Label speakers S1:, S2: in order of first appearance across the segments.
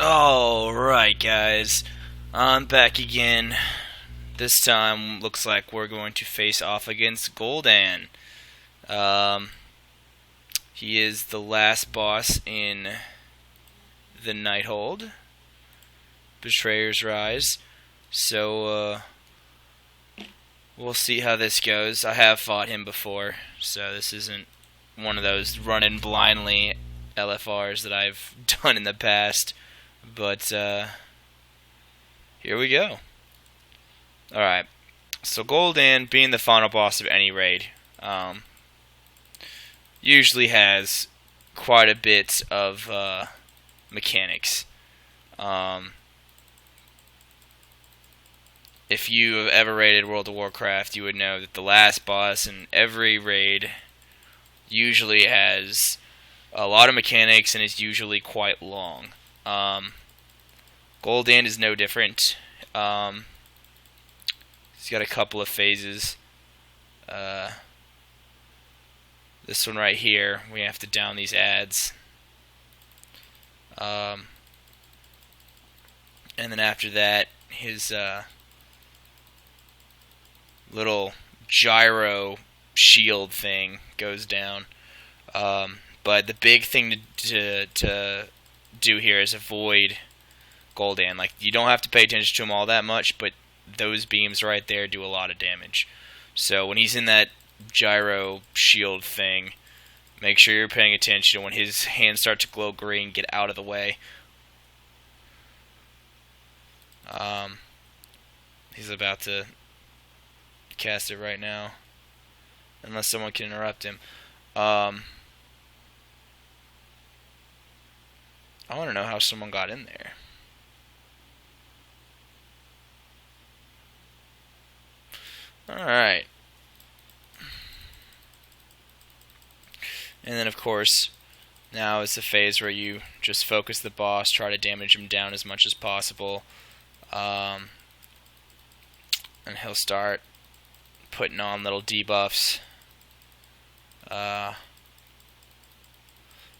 S1: Alright, guys. I'm back again. This time, looks like we're going to face off against Gul'dan. Um, he is the last boss in the Nighthold, Betrayer's Rise. So, we'll see how this goes. I have fought him before, so this isn't one of those run-in blindly LFRs that I've done in the past. But, here we go. Alright, so Gul'dan, being the final boss of any raid, usually has quite a bit of mechanics. If you have ever raided World of Warcraft, you would know that the last boss in every raid usually has a lot of mechanics and is usually quite long. Gul'dan is no different. He's got a couple of phases. This one right here, we have to down these ads. And then after that, his little gyro shield thing goes down. But the big thing to do here is avoid Gul'dan. Like, you don't have to pay attention to him all that much, but those beams right there do a lot of damage. So when he's in that gyro shield thing, make sure you're paying attention. When his hands start to glow green, get out of the way. He's about to cast it right now, unless someone can interrupt him. I want to know how someone got in there. Alright. And then, of course, now is the phase where you just focus the boss, try to damage him down as much as possible. And he'll start putting on little debuffs.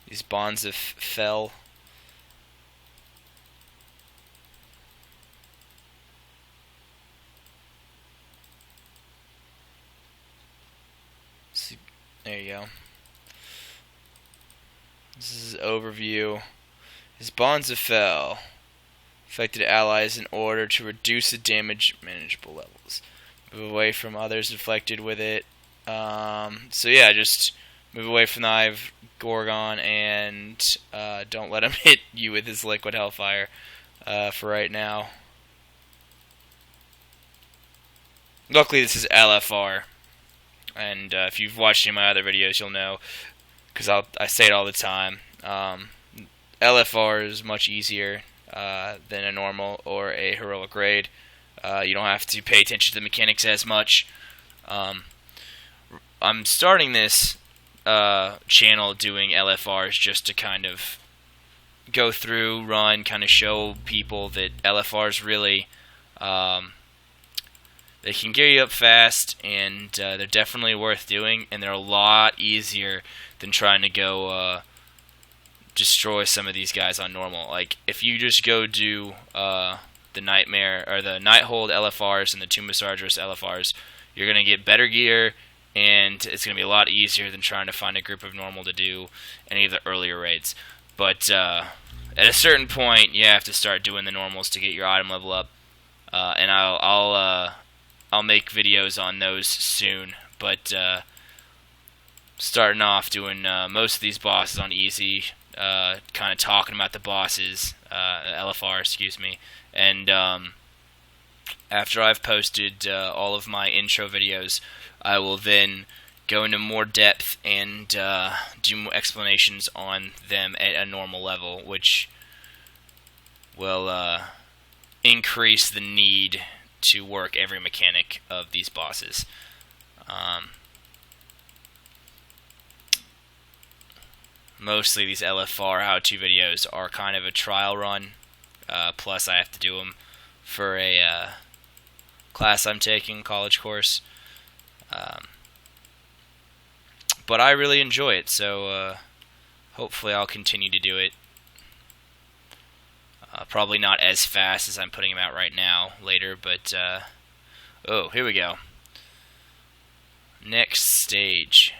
S1: These bonds of fell. See, there you go. This is his overview. His bonds of fell affected allies in order to reduce the damage manageable levels. Move away from others inflicted with it. So yeah, just move away from the Eye of Gorgon and don't let him hit you with his liquid hellfire for right now. Luckily, this is LFR, and if you've watched any of my other videos, you'll know, because I say it all the time. LFR is much easier than a normal or a heroic raid. You don't have to pay attention to the mechanics as much. I'm starting this channel doing LFRs just to kind of go through, run, kind of show people that LFRs really, they can gear you up fast, and they're definitely worth doing, and they're a lot easier than trying to go destroy some of these guys on normal. Like, if you just go do the Nightmare or the Nighthold LFRs and the Tomb of Sargeras LFRs, you're gonna get better gear, and it's gonna be a lot easier than trying to find a group of normal to do any of the earlier raids. But at a certain point, you have to start doing the normals to get your item level up, and I'll make videos on those soon. But starting off doing most of these bosses on easy. Kind of talking about the bosses, LFR, excuse me, and after I've posted all of my intro videos, I will then go into more depth and do more explanations on them at a normal level, which will increase the need to work every mechanic of these bosses. Mostly these LFR how-to videos are kind of a trial run, plus I have to do them for a class I'm taking, college course. But I really enjoy it, so hopefully I'll continue to do it. Probably not as fast as I'm putting him out right now, later, but, oh, here we go. Next stage.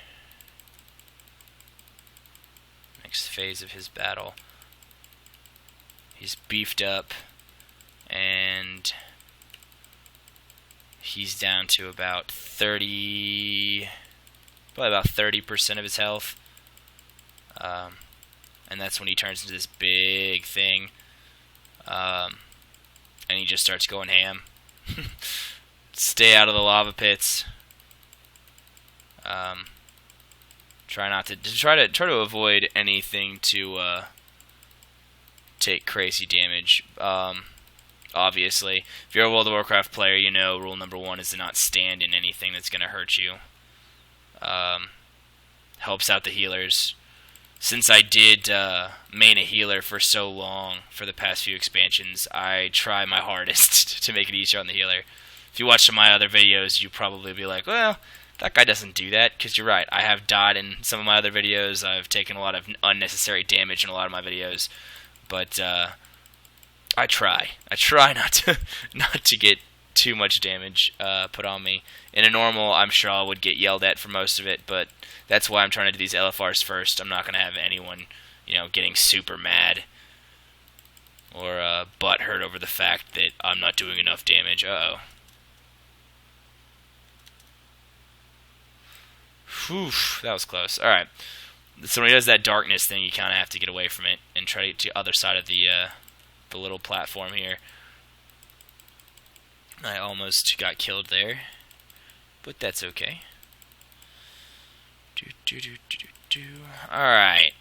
S1: Next phase of his battle. He's beefed up, and he's down to about 30, probably about 30% of his health. And that's when he turns into this big thing. And he just starts going ham. Stay out of the lava pits. Try to avoid anything to take crazy damage. Obviously, if you're a World of Warcraft player, you know rule number 1 is to not stand in anything that's gonna hurt you. Helps out the healers. Since I did main a healer for so long for the past few expansions, I try my hardest to make it easier on the healer. If you watch some of my other videos, you probably be like, well, that guy doesn't do that, because you're right. I have died in some of my other videos. I've taken a lot of unnecessary damage in a lot of my videos, but I try not to get too much damage put on me. In a normal, I'm sure I would get yelled at for most of it, but that's why I'm trying to do these LFRs first. I'm not going to have anyone, getting super mad or butt hurt over the fact that I'm not doing enough damage. Uh-oh. Whew, that was close. Alright. So when he does that darkness thing, you kind of have to get away from it and try to get to the other side of the little platform here. I almost got killed there, but that's okay. Alright.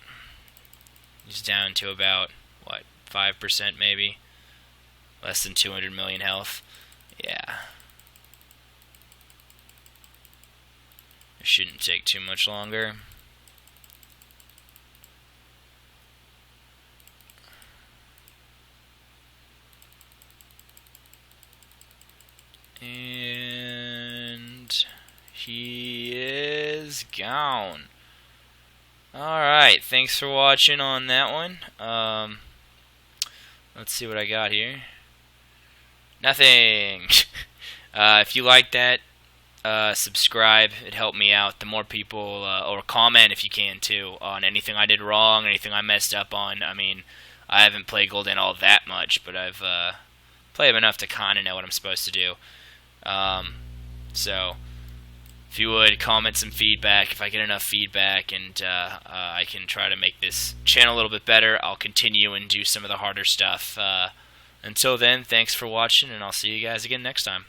S1: He's down to about, what, 5% maybe? Less than 200 million health. Yeah. It shouldn't take too much longer. And he is gone. Alright, thanks for watching on that one. Let's see what I got here. Nothing. If you like that, subscribe. It helped me out. The more people, or comment if you can too, on anything I did wrong, anything I messed up on. I mean, I haven't played Gul'dan all that much, but I've played enough to kind of know what I'm supposed to do. So, if you would, comment some feedback. If I get enough feedback and I can try to make this channel a little bit better, I'll continue and do some of the harder stuff. Until then, thanks for watching, and I'll see you guys again next time.